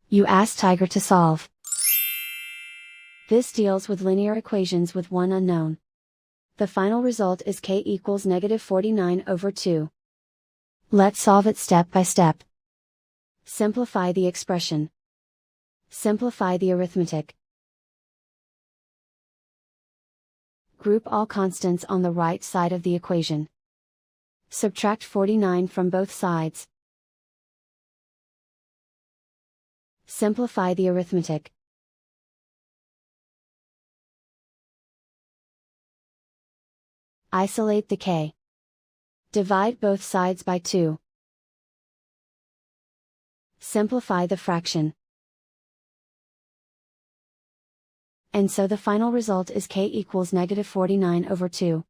You ask Tiger to solve. This deals with linear equations with one unknown. The final result is k equals -49/2. Let's solve it step by step. Simplify the expression. Simplify the arithmetic. Group all constants on the right side of the equation. Subtract 49 from both sides. Simplify the arithmetic. Isolate the k. Divide both sides by 2. Simplify the fraction. And so the final result is k equals -49/2.